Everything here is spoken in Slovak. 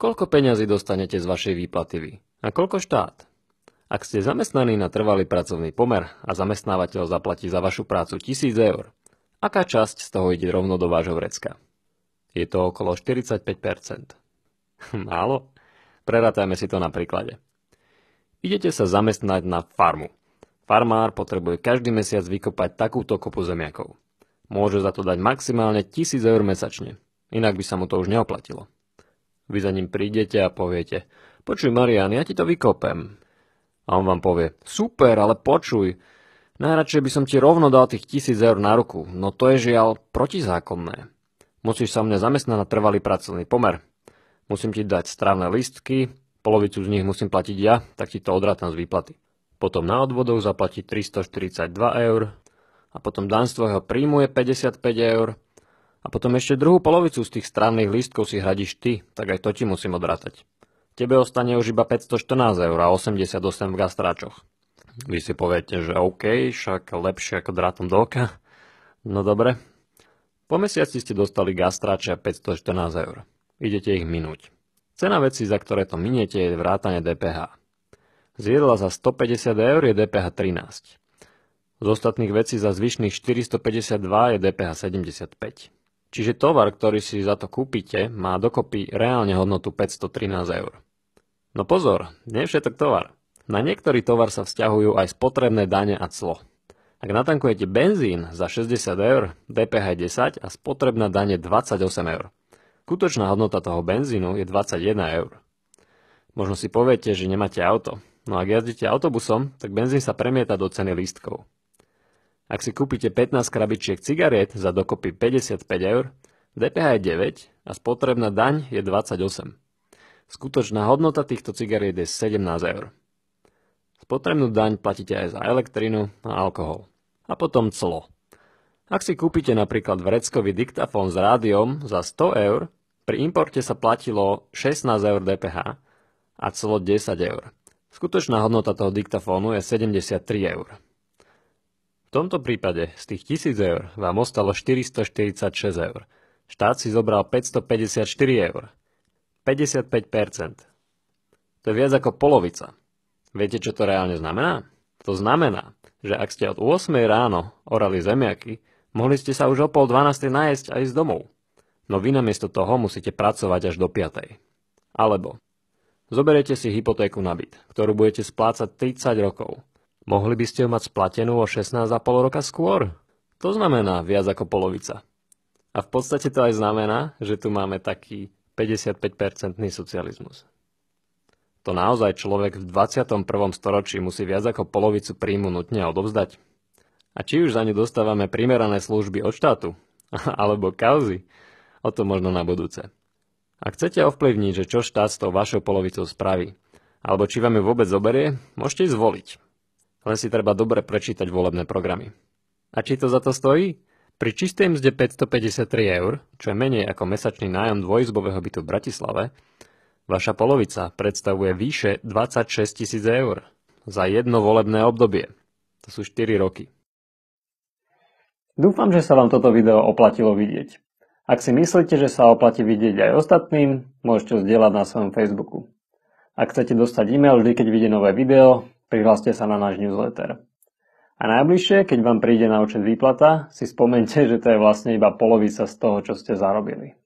Koľko peňazí dostanete z vašej výplaty vy? A koľko štát? Ak ste zamestnaní na trvalý pracovný pomer a zamestnávateľ zaplatí za vašu prácu 1000 eur, aká časť z toho ide rovno do vášho vrecka? Je to okolo 45%. Málo? Prerátajme si to na príklade. Idete sa zamestnať na farmu. Farmár potrebuje každý mesiac vykopať takúto kopu zemiakov. Môže za to dať maximálne 1000 eur mesačne, inak by sa mu to už neoplatilo. Vy za ním prídete a poviete: počuj Marián, ja ti to vykopem. A on vám povie: super, ale počuj, najradšej by som ti rovno dal tých 1000 eur na ruku, no to je žiaľ protizákonné. Musíš sa mňa zamestnať na trvalý pracovný pomer. Musím ti dať strávne lístky, polovicu z nich musím platiť ja, tak ti to odrátam z výplaty. Potom na odvodoch zaplatí 342 eur a potom daň z tvojho príjmu je 55 eur a potom ešte druhú polovicu z tých strávnych lístkov si hradíš ty, tak aj to ti musím odrátať. Tebe ostane už iba 514 eur a 88 v gastráčoch. Vy si poviete, že OK, však lepšie ako drátom do oka. No dobre. Po mesiaci ste dostali gastráče a 514 eur. Idete ich minúť. Cena vecí, za ktoré to miniete, je vrátane DPH. Z jedla za 150 eur je DPH 13. Z ostatných vecí za zvyšných 452 je DPH 75. Čiže tovar, ktorý si za to kúpite, má dokopy reálne hodnotu 513 eur. No pozor, nie všetok tovar. Na niektorý tovar sa vzťahujú aj spotrebné dane a clo. Ak natankujete benzín za 60 eur, DPH je 10 a spotrebná daň je 28 eur. Skutočná hodnota toho benzínu je 21 eur. Možno si poviete, že nemáte auto. No ak jazdíte autobusom, tak benzín sa premieta do ceny lístkov. Ak si kúpite 15 krabičiek cigariet za dokopy 55 eur, DPH je 9 a spotrebná daň je 28. Skutočná hodnota týchto cigariet je 17 eur. Spotrebnú daň platíte aj za elektrinu a alkohol. A potom clo. Ak si kúpite napríklad vreckový diktafón s rádiom za 100 eur, pri importe sa platilo 16 eur DPH a clo 10 eur. Skutočná hodnota toho diktafónu je 73 eur. V tomto prípade z tých 1000 eur vám ostalo 446 eur. Štát si zobral 554 eur. 55%. To je viac ako polovica. Viete, čo to reálne znamená? To znamená, že ak ste od 8 ráno orali zemiaky, mohli ste sa už o 11:30 najesť a ísť domov. No vy namiesto toho musíte pracovať až do 5. Alebo zoberiete si hypotéku na byt, ktorú budete splácať 30 rokov. Mohli by ste ju mať splatenú o 16,5 roka skôr? To znamená viac ako polovica. A v podstate to aj znamená, že tu máme taký 55% socializmus. To naozaj človek v 21. storočí musí viac ako polovicu príjmu nutne odovzdať? A či už za ňu dostávame primerané služby od štátu? Alebo kauzy? O to možno na budúce. Ak chcete ovplyvniť, že čo štát s tou vašou polovicou spraví, alebo či vám ju vôbec zoberie, môžete ísť zvoliť. Len si treba dobre prečítať volebné programy. A či to za to stojí? Pri čistej mzde 553 eur, čo je menej ako mesačný nájom dvojizbového bytu v Bratislave, vaša polovica predstavuje vyše 26 000 eur za jedno volebné obdobie. To sú 4 roky. Dúfam, že sa vám toto video oplatilo vidieť. Ak si myslíte, že sa oplatí vidieť aj ostatným, môžete zdieľať na svojom Facebooku. Ak chcete dostať e-mail vždy, keď vyjde nové video, prihláste sa na náš newsletter. A najbližšie, keď vám príde na účet výplata, si spomeňte, že to je vlastne iba polovica z toho, čo ste zarobili.